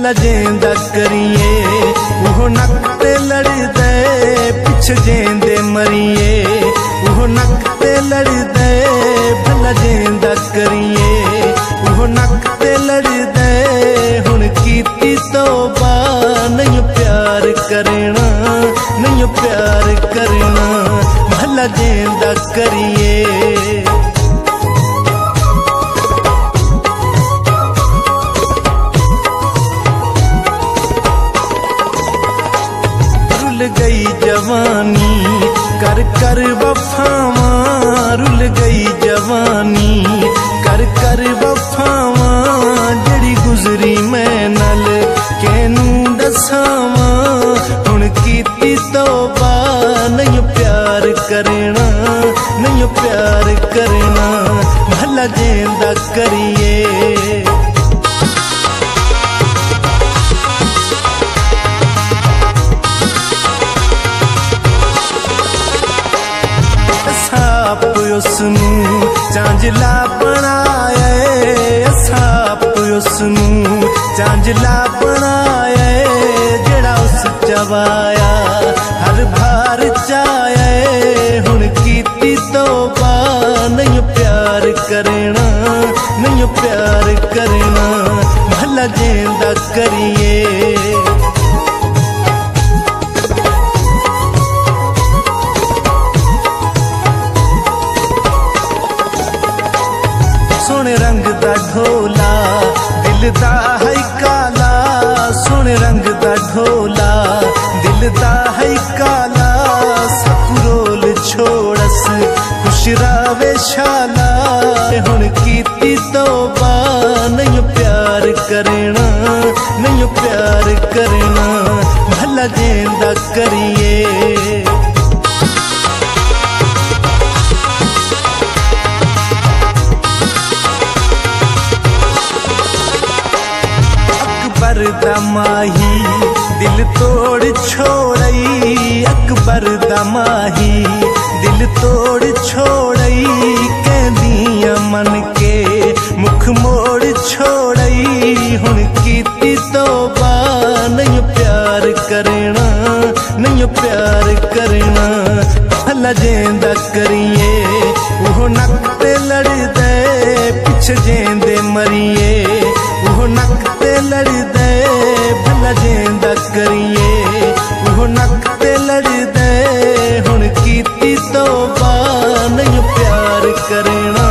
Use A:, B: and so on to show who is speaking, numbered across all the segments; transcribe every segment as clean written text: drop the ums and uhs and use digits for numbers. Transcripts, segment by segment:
A: भला जेंदा करिए वो नक ते लड़दे पिछ जेंदे मरिए वो नक ते लड़दे भला जेंदा करिए वो नक ते लड़दे हुण कीती तौबा नहीं प्यार करना नहीं प्यार करना भला जेंदा करिए गई जवानी कर कर वफावा रुल गई जवानी कर कर वफावा जड़ी गुजरी मैं नल कैनू दसावा हुण कीती तौबा नहीं प्यार करना नहीं प्यार करना भला जेंदा करिए उसनू झांझला बनाया साप उसनू झांझला बनाया जड़ा उस चवाया हर भार चाया हुण कीती तौबा नहीं प्यार करना नहीं प्यार करना भला जेंदा करिए सोने रंग दा ढोला दिल दा है काला सोने रंग दा ढोला दिल दा है काला सकुरोल छोड़स खुश रावे शाला हुण कीती तौबा नहीं प्यार करना नहीं प्यार करना भला जेंदा करिए अकबर दा माही दिल तोड़ छोड़ई अकबर दा माही दिल तोड़ छोड़ई कहदियां मन के मुख मोड़ छोड़ई हुण कीती तौबा नहीं प्यार करना नहीं प्यार करना भला जेंदा करिए वो नक ते लड़दे पिछ जेंदे मरिए वो नक ते लड़दे भला जेंदा करिए वो नक ते लड़दे हुण कीती तौबा नहीं प्यार करना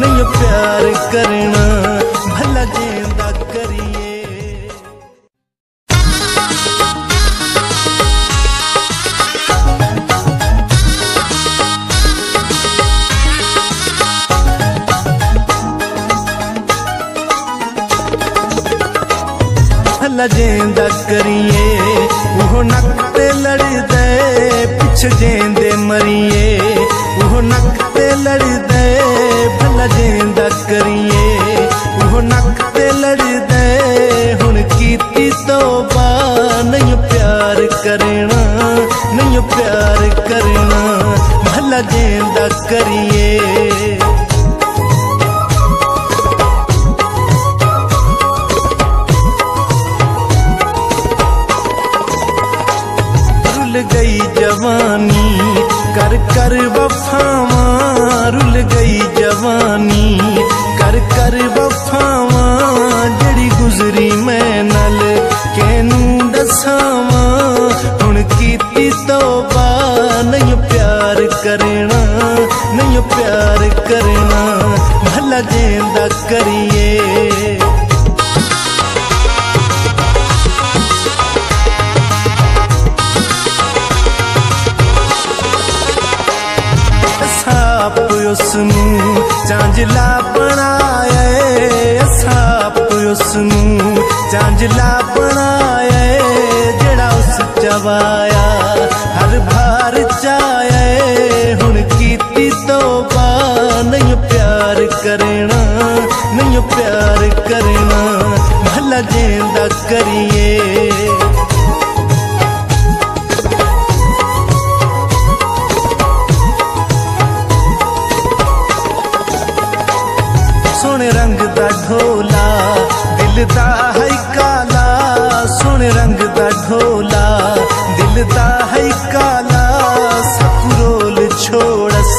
A: नहीं प्यार करना भला जेंदा करिए भला जेंदा करिए वो नक ते लड़दे पिछ जेंदे मरिए वो नक ते लड़दे भला जेंदा करिए वो नक ते लड़दे हुण कीती तौबा नहीं प्यार करना नहीं प्यार करना भला जेंदा करिए गई जवानी कर कर वफावा रुल गई जवानी कर कर वफावा जड़ी गुजरी मैं नल कैनू दसावा हुण कीती तौबा नहीं प्यार करना नहीं प्यार करना भला जेंदा करिए साप उसनू झांझला बनाया साप उसनू झांझला बनाया जड़ा उस चवाया हर भार चाया हुण कीती तौबा नहीं प्यार करना नहीं प्यार करना भला जेंदा करिए सोने रंग दा ढोला दिल दा है काला दा है काला सकुरोल छोड़स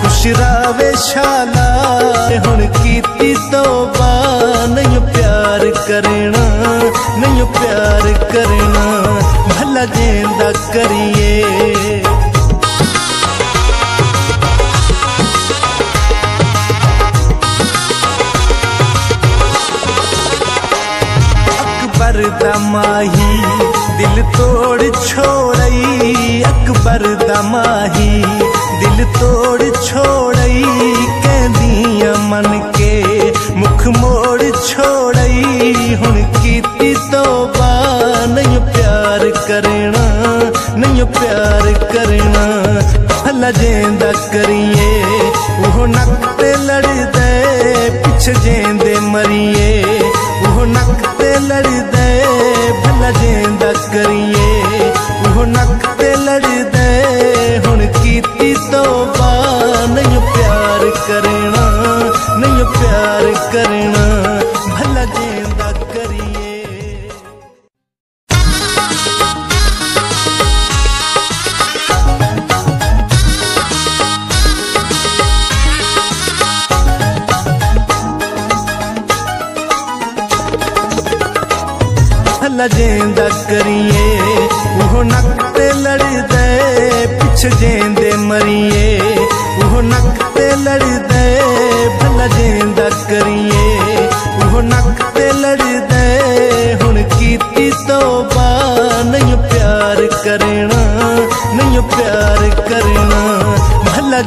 A: खुश रावे शाला हुण कीती तौबा नहीं प्यार करना नहीं प्यार करना भला जेंदा करिए अकबर दा माही दिल तोड़ छोड़ई अकबर दा माही दिल तोड़ छोड़ई कहदियां मन के मुख मोड़ छोड़ई हुण कीती तौबा नहीं प्यार करना नहीं प्यार करना भला जेंदा करिए वो नक ते लड़दे पिछ जेंदे मरिए वो नक ते लड़दे भला जेंदा करिए वो नक ते लड़दे हुण कीती तौबा नहीं प्यार करना नहीं प्यार करना भला जेंदा करिए भला जेंदा करिए वो नक ते लड़दे पिछ जेंदे मरिए वो नक ते लड़दे भला जेंदा करिए वो नक ते लड़दे हुण कीती तौबा नहीं प्यार करना नहीं प्यार करना भला